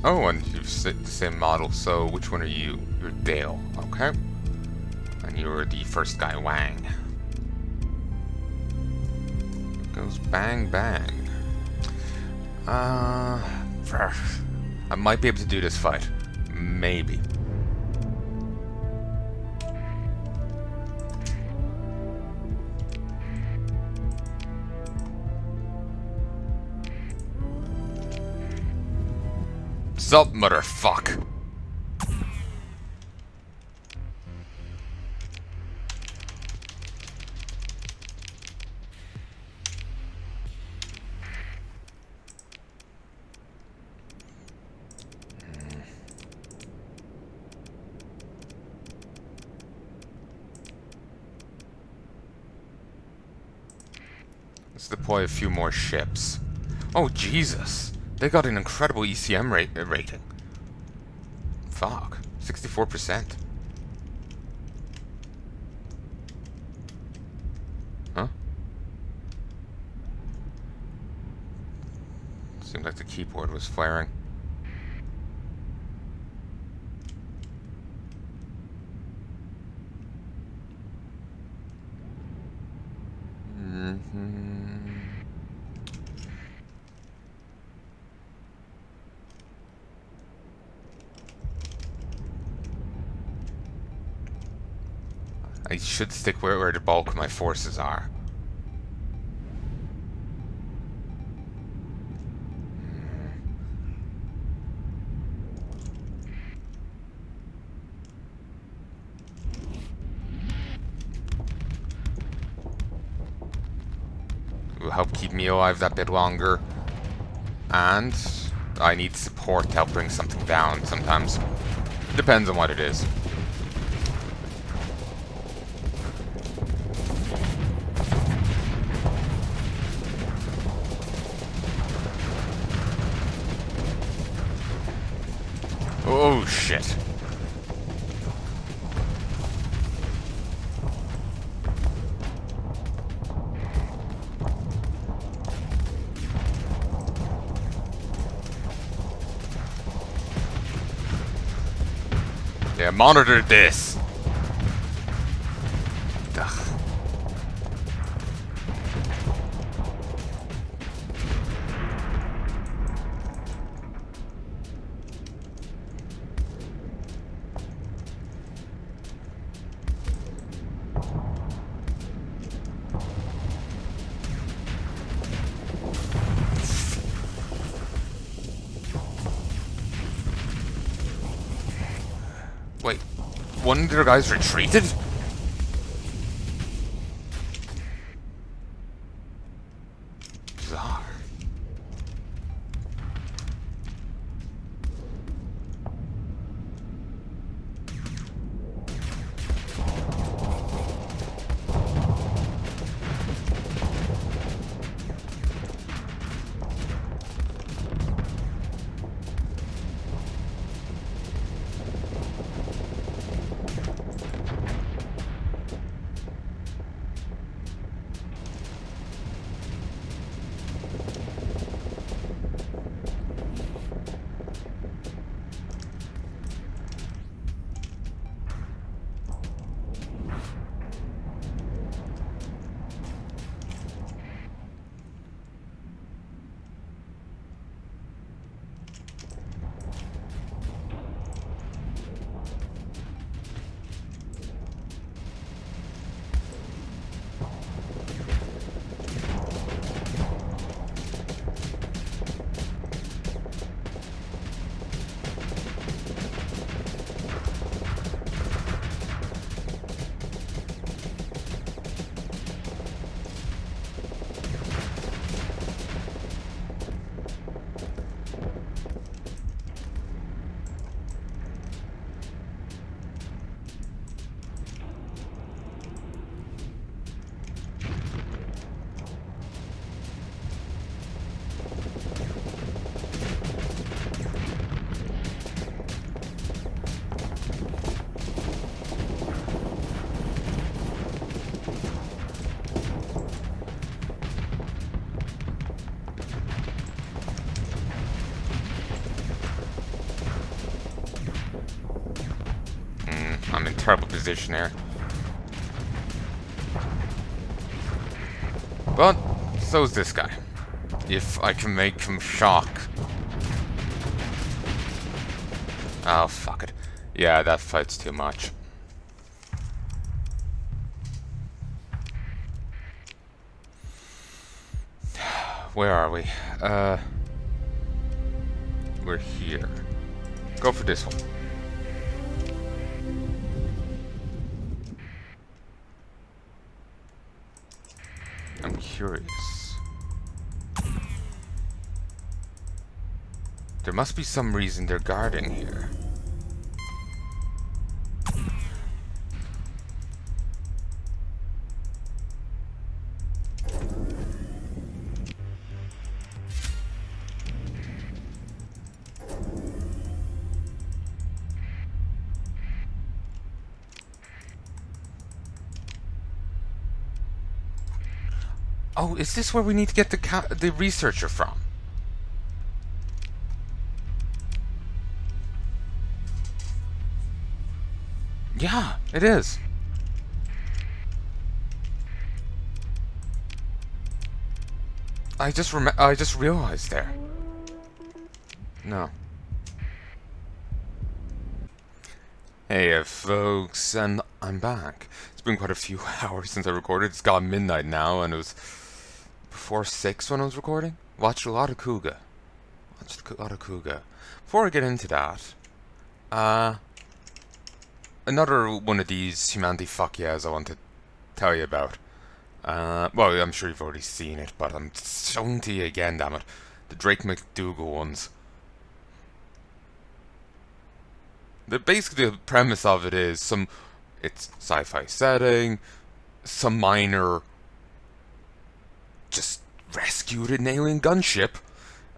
Oh, and you've the same model, so which one are you? You're Dale, okay. And you're the first guy, Wang. It goes bang bang. I might be able to do this fight. Maybe. Sup, motherfuck? Let's deploy a few more ships. Oh, Jesus. They got an incredible ECM rating. Fuck. 64%. Huh? Seemed like the keyboard was flaring. I should stick where the bulk of my forces are. It will help keep me alive that bit longer. And I need support to help bring something down sometimes. Depends on what it is. Oh, shit. Yeah, monitor this. Ugh. Wait, one of their guys retreated? Bizarre. I'm in terrible position here. But, so's this guy. If I can make him shock. Oh, fuck it. Yeah, that fight's too much. Where are we? We're here. Go for this one. I'm curious. There must be some reason they're guarding here. Oh, is this where we need to get the researcher from? Yeah, it is. I just realized there. No. Hey, folks, and I'm back. It's been quite a few hours since I recorded. It's got midnight now, and it was before 6 when I was recording. Watched a lot of Kuga. Before I get into that, another one of these humanity fuck yeahs I want to tell you about. Well, I'm sure you've already seen it, but I'm showing to you again, damn it. The Drake McDougal ones. Basically, the premise of it is it's sci-fi setting, some miner just rescued an alien gunship,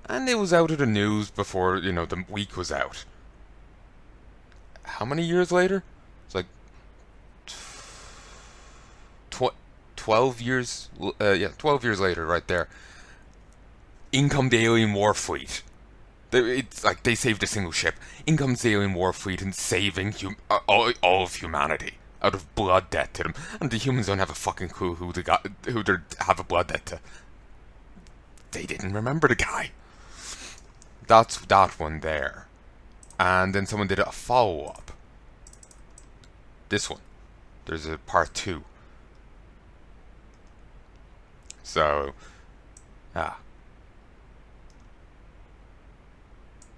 and it was out of the news before, the week was out. How many years later? It's like 12 years, 12 years later, right there. In come the alien war fleet. It's like they saved a single ship. In comes the alien war fleet and saving all of humanity out of blood debt to them. And the humans don't have a fucking clue who they have a blood debt to. They didn't remember the guy. That's that one there. And then someone did a follow-up. This one. There's a part 2. So,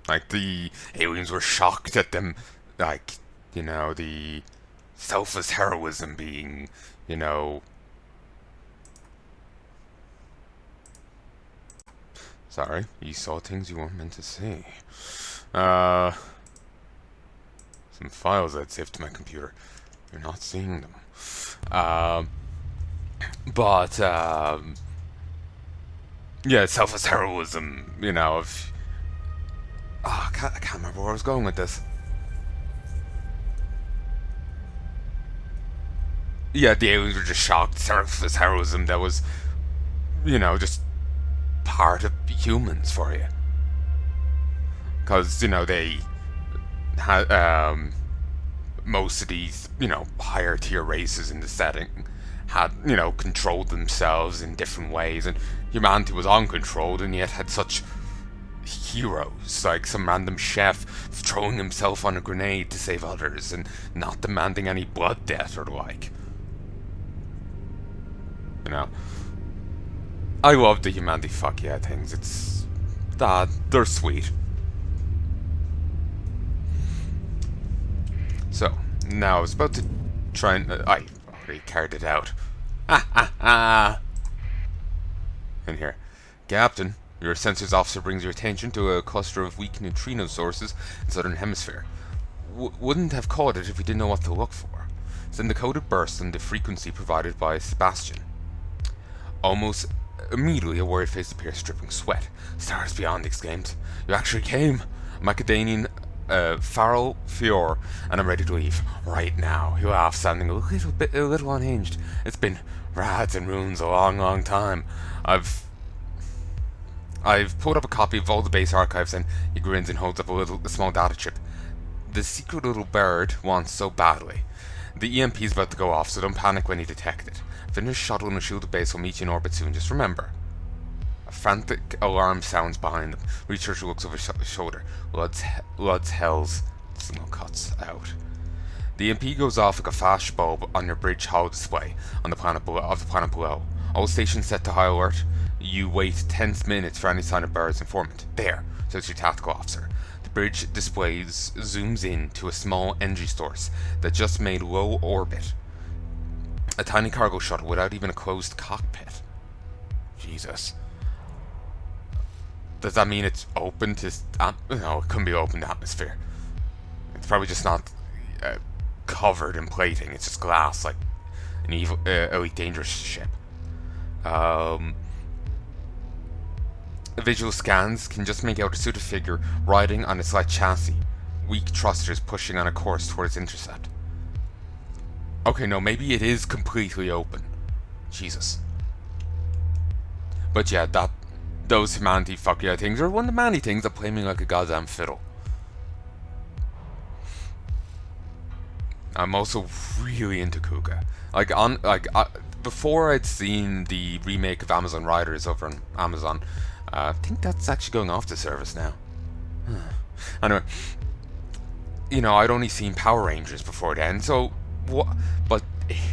like, the aliens were shocked at them, like, the selfless heroism being, Sorry, you saw things you weren't meant to see. Some files I'd saved to my computer. You're not seeing them. Yeah, selfless heroism, of... I can't remember where I was going with this. Yeah, the aliens were just shocked. Selfless heroism that was, just part of humans for you. Because, they had, most of these, higher tier races in the setting had, controlled themselves in different ways, and humanity was uncontrolled and yet had such heroes, like some random chef throwing himself on a grenade to save others and not demanding any blood debt or the like. I love the humanity fuck yeah things. They're sweet. So, now I was about to try and... I already carried it out. In here. Captain, your sensors officer brings your attention to a cluster of weak neutrino sources in the southern hemisphere. Wouldn't have caught it if we didn't know what to look for. Send a coded burst on the frequency provided by Sebastian. Almost immediately, a worried face appears, dripping sweat. Stars beyond, exclaimed. You actually came! Macedonian Farrell Fior, and I'm ready to leave right now. He laughed, sounding a little unhinged. It's been rads and runes a long time. I've pulled up a copy of all the base archives, and he grins and holds up a small data chip. The secret little bird wants so badly. The EMP is about to go off, so don't panic when you detect it. Finish shuttle and a shielded base will meet you in orbit soon, just remember. A frantic alarm sounds behind them. Researcher looks over his shoulder. Lud's hells. Signal cuts out. The EMP goes off like a flash bulb on your bridge hall display on the planet below. All stations set to high alert. You wait 10 minutes for any sign of bird's informant. There, says your tactical officer. The bridge displays zooms in to a small energy source that just made low orbit. A tiny cargo shuttle without even a closed cockpit. Jesus. Does that mean it's open to... no, it couldn't be open to atmosphere. It's probably just not covered in plating. It's just glass, like an evil, elite dangerous ship. Visual scans can just make out a suited figure riding on a slight chassis. Weak thrusters pushing on a course towards intercept. Okay, no, maybe it is completely open. Jesus. But yeah, those humanity fuck yeah things are one of the many things that play me like a goddamn fiddle. I'm also really into Kuga. Before I'd seen the remake of Amazon Riders over on Amazon, I think that's actually going off the service now. Anyway, I'd only seen Power Rangers before then, so what? But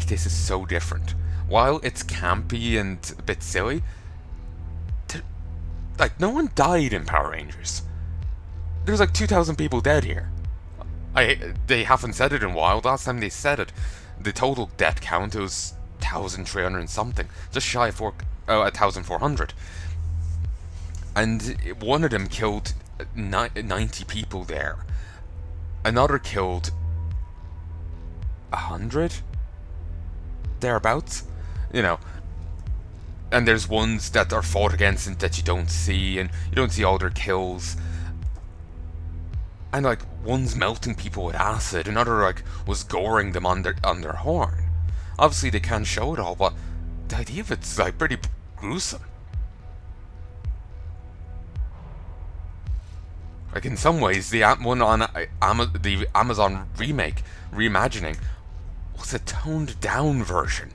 this is so different. While it's campy and a bit silly, no one died in Power Rangers. There's 2,000 people dead here. They haven't said it in a while. Last time they said it, the total death count was 1,300 and something, just shy of 1,400. And one of them killed 90 people there. Another killed 100, thereabouts. And there's ones that are fought against and that you don't see, and you don't see all their kills. And one's melting people with acid, another was goring them on their horn. Obviously they can't show it all, but the idea of it's pretty gruesome. In some ways, the one on the Amazon remake, reimagining, was a toned down version.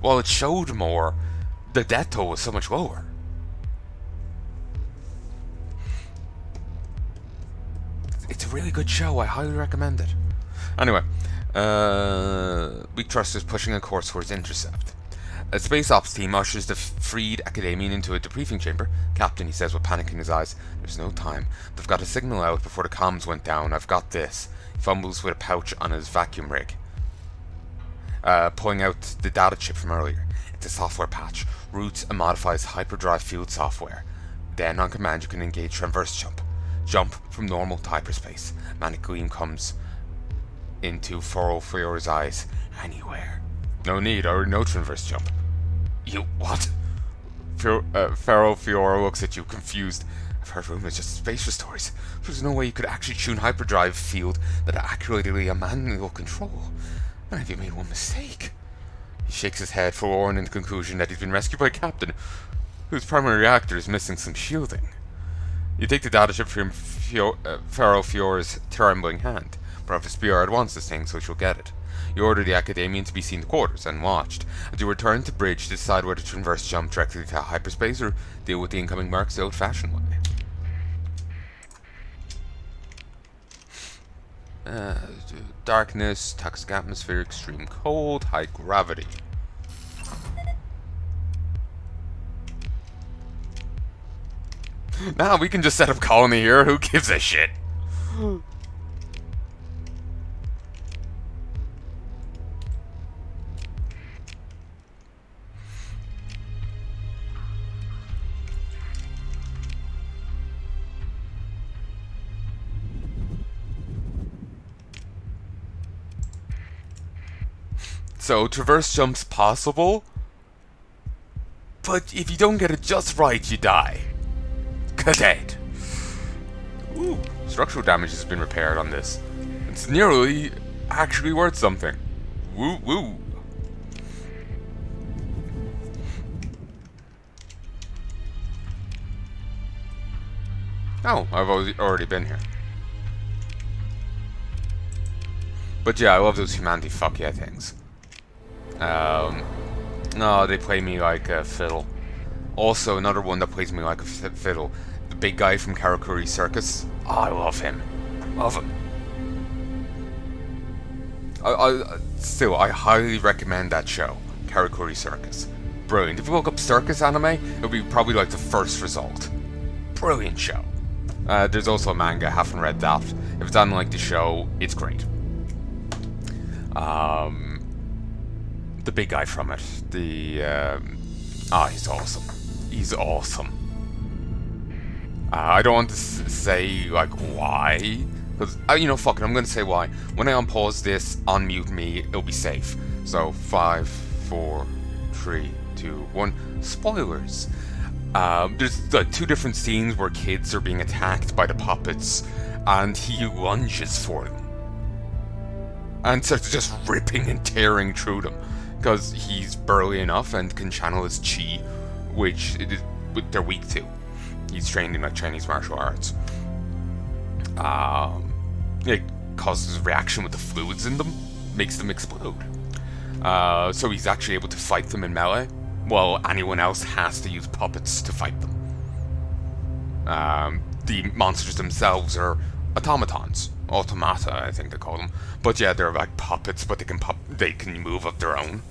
While it showed more, the death toll was so much lower. It's a really good show. I highly recommend it. Anyway, weak thrusters pushing a course towards intercept. A space ops team ushers the freed Academian into a debriefing chamber. Captain, he says with panic in his eyes, there's no time. They've got a signal out before the comms went down. I've got this. He fumbles with a pouch on his vacuum rig, pulling out the data chip from earlier. It's a software patch. Roots and modifies hyperdrive field software. Then, on command, you can engage Transverse jump. Jump from normal to hyperspace. Manic gleam comes into Fior's eyes. Anywhere. No need, or no Transverse jump. You what? Fiora looks at you, confused. I've heard rumors, just space stories. There's no way you could actually tune hyperdrive field that accurately a manual control. And have you made one mistake? He shakes his head, forlorn in the conclusion that he's been rescued by a captain whose primary reactor is missing some shielding. You take the data chip from Fiora's trembling hand. Professor Spiard wants this thing, so she'll get it. You order the Academian to be seen to quarters and watched. As you return to bridge to decide whether to Transverse jump directly to hyperspace or deal with the incoming marks the old-fashioned way. Darkness, toxic atmosphere, extreme cold, high gravity. Nah, we can just set up colony here. Who gives a shit? So, Transverse jump's possible, but if you don't get it just right, you die. Cadet. Ooh, structural damage has been repaired on this. It's nearly actually worth something. Woo woo. Oh, I've already been here. But yeah, I love those humanity fuck yeah things. No, they play me like a fiddle. Also, another one that plays me like a fiddle. The big guy from Karakuri Circus. Oh, I love him. Love him. I highly recommend that show, Karakuri Circus. Brilliant. If you look up circus anime, it'll be probably like the first result. Brilliant show. There's also a manga, haven't read that. If it's on like the show, it's great. The big guy from it. He's awesome. He's awesome. I don't want to say like why, because fuck it, I'm gonna say why. When I unpause this, unmute me, it'll be safe. So 5, 4, 3, 2, 1. Spoilers. There's like 2 different scenes where kids are being attacked by the puppets, and he lunges for them, and starts just ripping and tearing through them, because he's burly enough and can channel his chi, which they're weak to. He's trained in like Chinese martial arts. It causes a reaction with the fluids in them, makes them explode. So he's actually able to fight them in melee, while anyone else has to use puppets to fight them. The monsters themselves are automatons. Automata, I think they call them. But yeah, they're like puppets, but they can move of their own.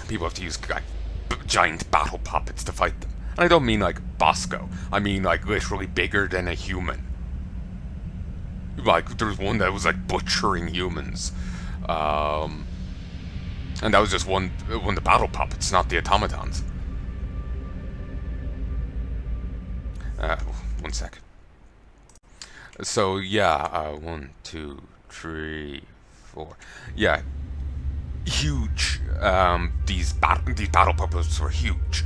People have to use like giant battle puppets to fight them. And I don't mean like Bosco. I mean like literally bigger than a human. Like there was one that was like butchering humans. And that was just one of the battle puppets, not the automatons. One sec. So yeah, 1, 2, 3, 4. Yeah, huge. These battle puppets were huge.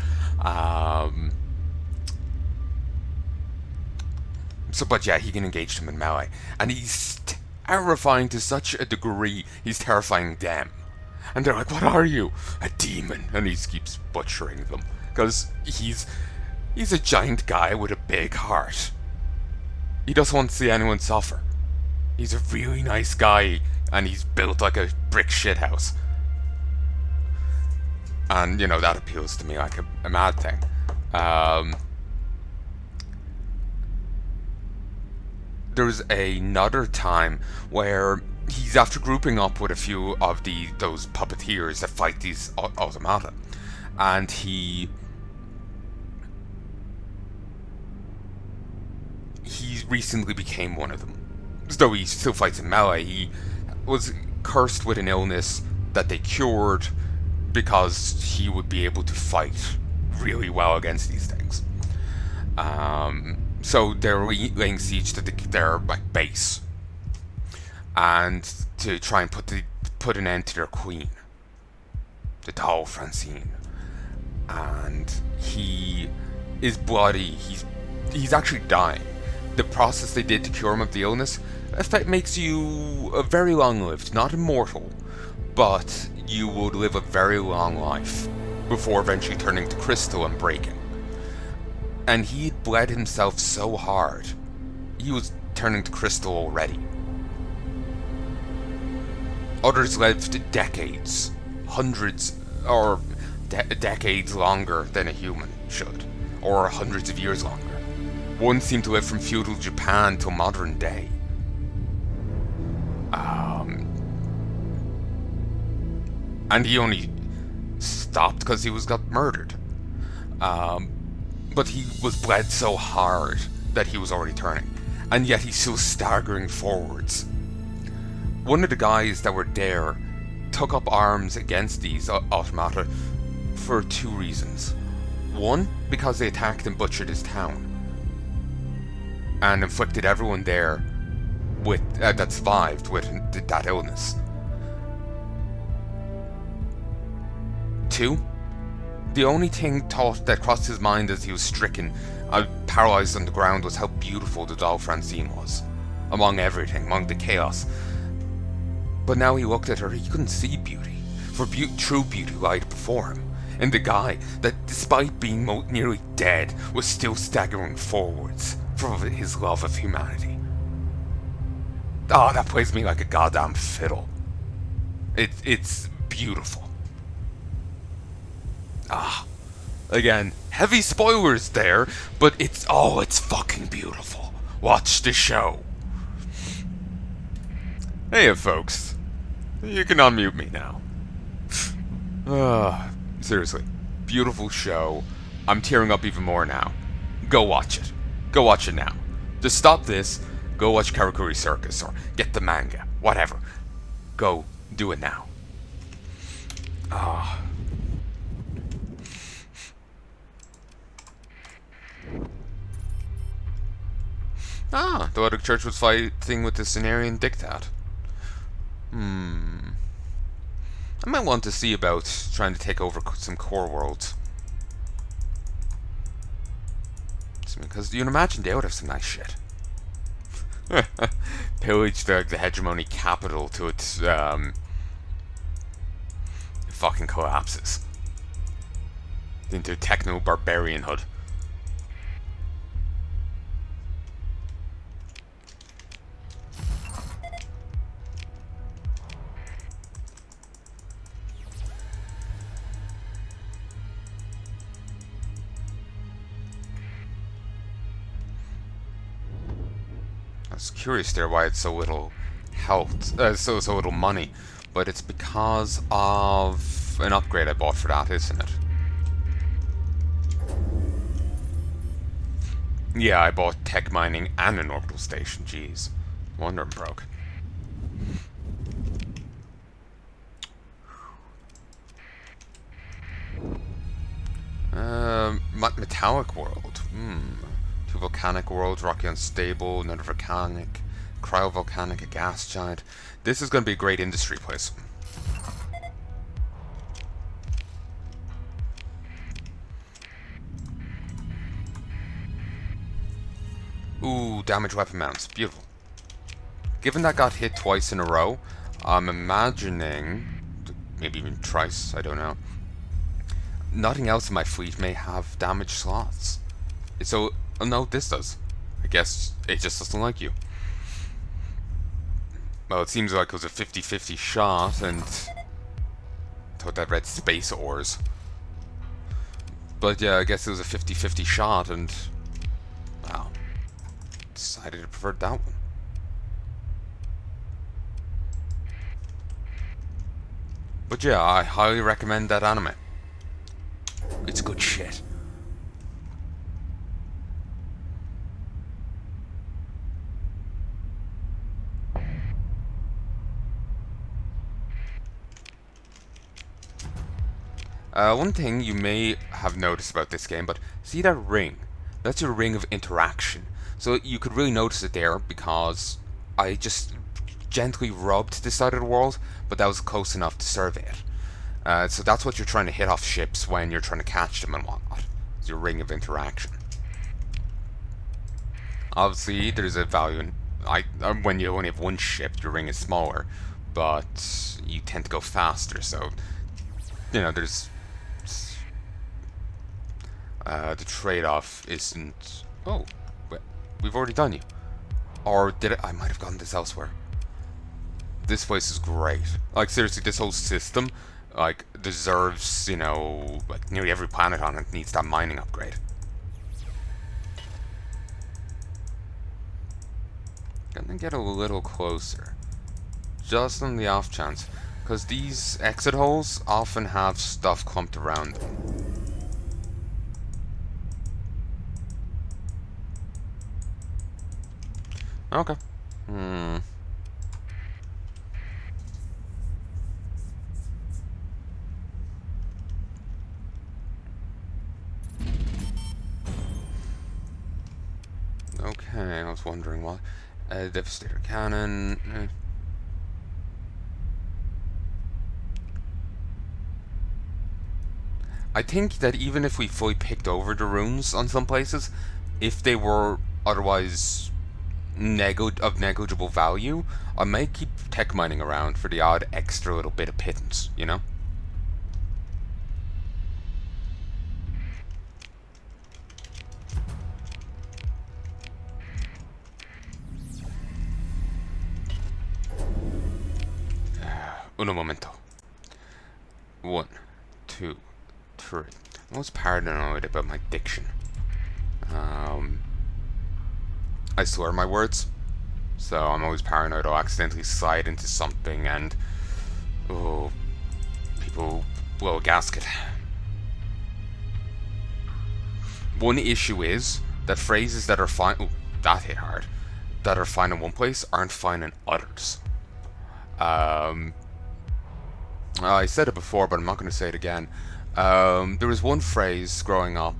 But yeah, he can engage them in melee, and he's terrifying to such a degree. He's terrifying them. And they're like, "What are you?" "A demon." And he keeps butchering them. Because he's a giant guy with a big heart. He doesn't want to see anyone suffer. He's a really nice guy, and he's built like a brick shithouse. And, that appeals to me like a mad thing. There's another time where he's after grouping up with a few of those puppeteers that fight these automata, and he recently became one of them. Though he still fights in melee, he was cursed with an illness that they cured because he would be able to fight really well against these things. So they're laying siege to their base, and to try and put an end to their queen, the doll Francine. And he is bloody. He's actually dying. The process they did to cure him of the illness makes you very long-lived, not immortal, but you would live a very long life before eventually turning to crystal and breaking. And he bled himself so hard, he was turning to crystal already. Others lived decades, hundreds, or decades longer than a human should, or hundreds of years longer. One seemed to live from feudal Japan till modern day. And he only stopped because he got murdered. But he was bled so hard that he was already turning, and yet he's still staggering forwards. One of the guys that were there took up arms against these automata for 2 reasons. One, because they attacked and butchered his town, and inflicted everyone there with that survived with that illness. 2, the only thing that crossed his mind as he was stricken, paralyzed on the ground, was how beautiful the doll Francine was, among everything, among the chaos. But now he looked at her, he couldn't see beauty, for true beauty lied before him, in the guy that, despite being nearly dead, was still staggering forwards for his love of humanity. Oh, that plays me like a goddamn fiddle. It's beautiful. Ah, again, heavy spoilers there, but it's fucking beautiful. Watch the show. Hey, folks, you can unmute me now. Seriously, beautiful show. I'm tearing up even more now. Go watch it. Go watch it now. Just stop this. Go watch Karakuri Circus or get the manga. Whatever. Go do it now. Ah. The Logic Church was fighting with the Cenarian Diktat. I might want to see about trying to take over some core worlds. Because you can imagine they would have some nice shit. Pillage the hegemony capital to its fucking collapses into techno-barbarianhood. I was curious there why it's so little health, so little money, but it's because of an upgrade I bought for that, isn't it? Yeah, I bought tech mining and an orbital station. Jeez, wonder I'm broke. Metallic world. Two volcanic worlds, rocky unstable, another volcanic, cryovolcanic, a gas giant. This is going to be a great industry place. Ooh, damage weapon mounts. Beautiful. Given that got hit twice in a row, I'm imagining, maybe even thrice, I don't know. Nothing else in my fleet may have damage slots. So, oh no, this does. I guess it just doesn't like you. Well, it seems like it was a 50-50 shot, and I thought that read space ores. But yeah, I guess it was a 50-50 shot, and wow, decided to prefer that one. But yeah, I highly recommend that anime. It's good shit. One thing you may have noticed about this game, but see that ring? That's your ring of interaction. So you could really notice it there because I just gently rubbed this side of the world, but that was close enough to survey it. So that's what you're trying to hit off ships when you're trying to catch them and whatnot. It's your ring of interaction. Obviously, there's a value in when you only have one ship, your ring is smaller, but you tend to go faster. So you know, there's the trade-off isn't. Oh, wait, we've already done you. Or did I might have gotten this elsewhere. This place is great. Like seriously, this whole system, like, deserves, you know, like nearly every planet on it needs that mining upgrade. Gonna get a little closer, just on the off chance, because these exit holes often have stuff clumped around them. Okay. Okay, I was wondering why. Devastator cannon. I think that even if we fully picked over the runes on some places, if they were otherwise of negligible value, I might keep tech mining around for the odd extra little bit of pittance, you know? Uno momento. 1, 2, 3. I'm always paranoid about my diction. I slur my words, so I'm always paranoid I'll accidentally slide into something and people blow a gasket. One issue is that phrases that are fine, that hit hard, that are fine in one place aren't fine in others. I said it before, but I'm not going to say it again. There was one phrase growing up.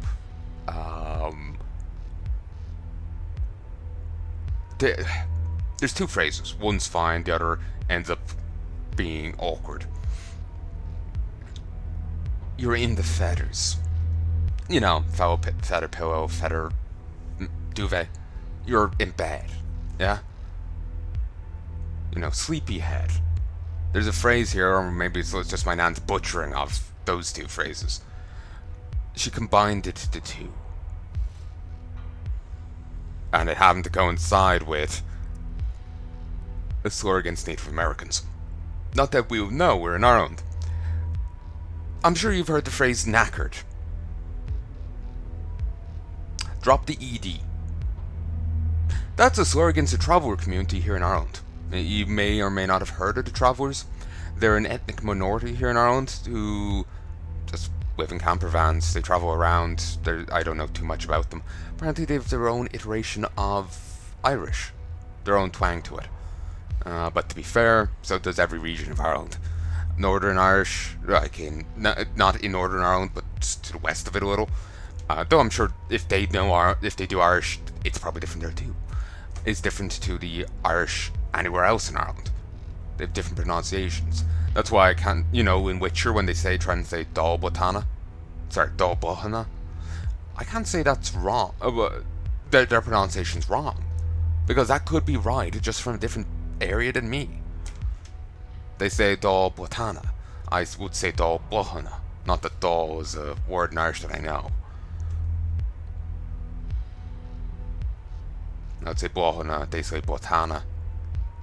There's two phrases. One's fine, the other ends up being awkward. You're in the feathers. You know, feather pillow, feather duvet. You're in bed. Yeah? You know, sleepyhead. There's a phrase here, or maybe it's just my nan's butchering of those two phrases. She combined it to two. And it happened to coincide with a slur against Native Americans. Not that we'll know, we're in Ireland. I'm sure you've heard the phrase knackered. Drop the ED. That's a slur against the traveller community here in Ireland. You may or may not have heard of the travellers. They're an ethnic minority here in Ireland who just live in camper vans. They travel around. I don't know too much about them. Apparently they have their own iteration of Irish. Their own twang to it. But to be fair, so does every region of Ireland. Northern Irish, like not in Northern Ireland, but to the west of it a little. Though I'm sure if they do Irish, it's probably different there too. It's different to the Irish anywhere else in Ireland. They have different pronunciations. That's why I can't, in Witcher when they try and say Dal Botana, I can't say that's wrong. Their pronunciation's wrong. Because that could be right, just from a different area than me. They say Dal Botana. I would say Dal Bohana. Not that Dal is a word in Irish that I know. I'd say Bohana, they say Botana.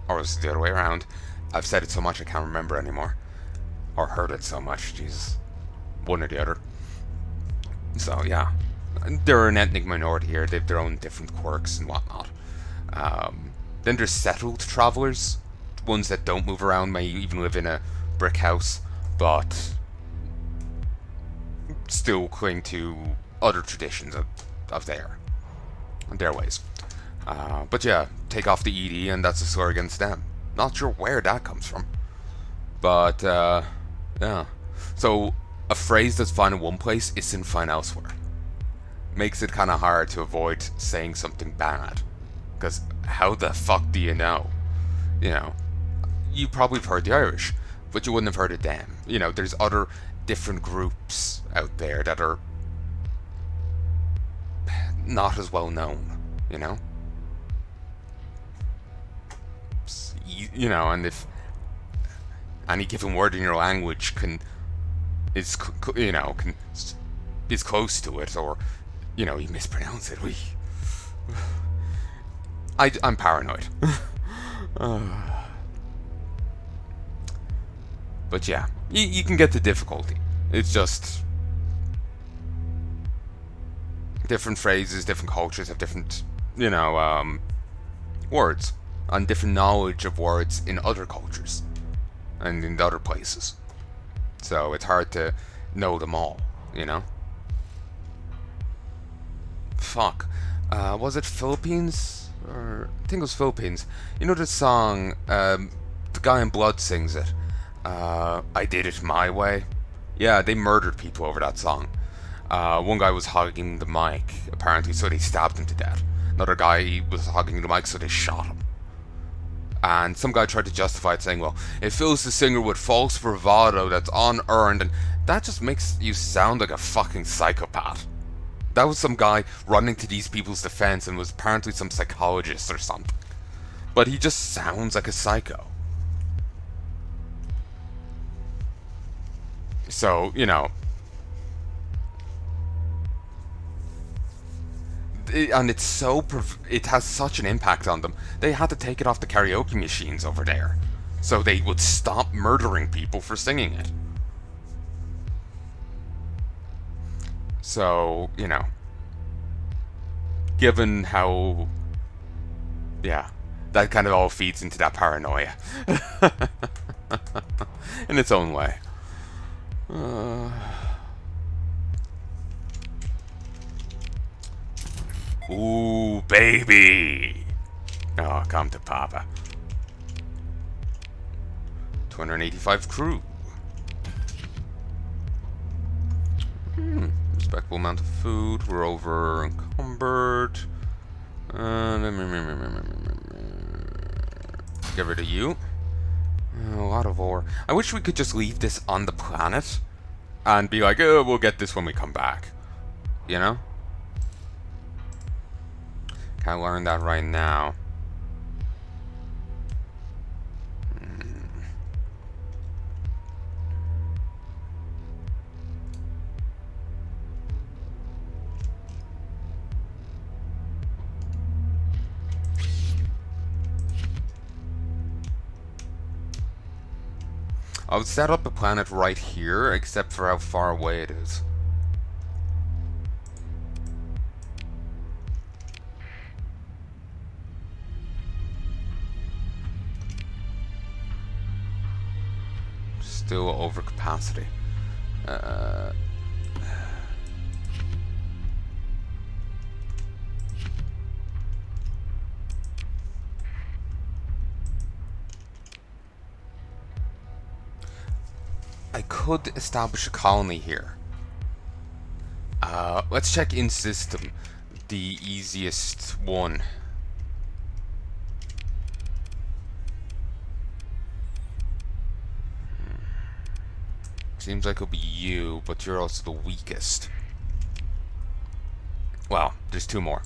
Or is it the other way around? I've said it so much I can't remember anymore. Or heard it so much, Jesus. One or the other. So, yeah. They're an ethnic minority here. They have their own different quirks and whatnot. Then there's settled travellers. Ones that don't move around, may even live in a brick house, but still cling to other traditions of their ways. But yeah, take off the ED and that's a slur against them. Not sure where that comes from. But, yeah. So, a phrase that's fine in one place isn't fine elsewhere. Makes it kind of hard to avoid saying something bad. Because how the fuck do you know? You probably have heard the Irish, but you wouldn't have heard of them. There's other different groups out there that are not as well known, and if any given word in your language is close to it, or you mispronounce it, I'm paranoid. But yeah, you can get the difficulty. It's just different phrases, different cultures have different, words, and different knowledge of words in other cultures and in other places. So it's hard to know them all, Fuck. Was it Philippines? Or I think it was Philippines. The song, the guy in Blood sings it. I Did It My Way. Yeah, they murdered people over that song. One guy was hogging the mic, apparently, so they stabbed him to death. Another guy was hogging the mic, so they shot him. And some guy tried to justify it, saying, well, it fills the singer with false bravado that's unearned, and that just makes you sound like a fucking psychopath. That was some guy running to these people's defense and was apparently some psychologist or something. But he just sounds like a psycho. So, and it has such an impact on them. They had to take it off the karaoke machines over there. so they would stop murdering people for singing it. So, you know, given how, yeah, that kind of all feeds into that paranoia in its own way. Ooh, baby! Oh, come to Papa. 285 crew. Respectable amount of food. We're over encumbered. Get rid of you. A lot of ore. I wish we could just leave this on the planet and be like, oh, we'll get this when we come back. You know? Can't learn that right now. I would set up a planet right here, except for how far away it is. Still over capacity. I could establish a colony here. Let's check in system. The easiest one. Seems like it'll be you, but you're also the weakest. Well, there's two more.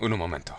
Uno momento.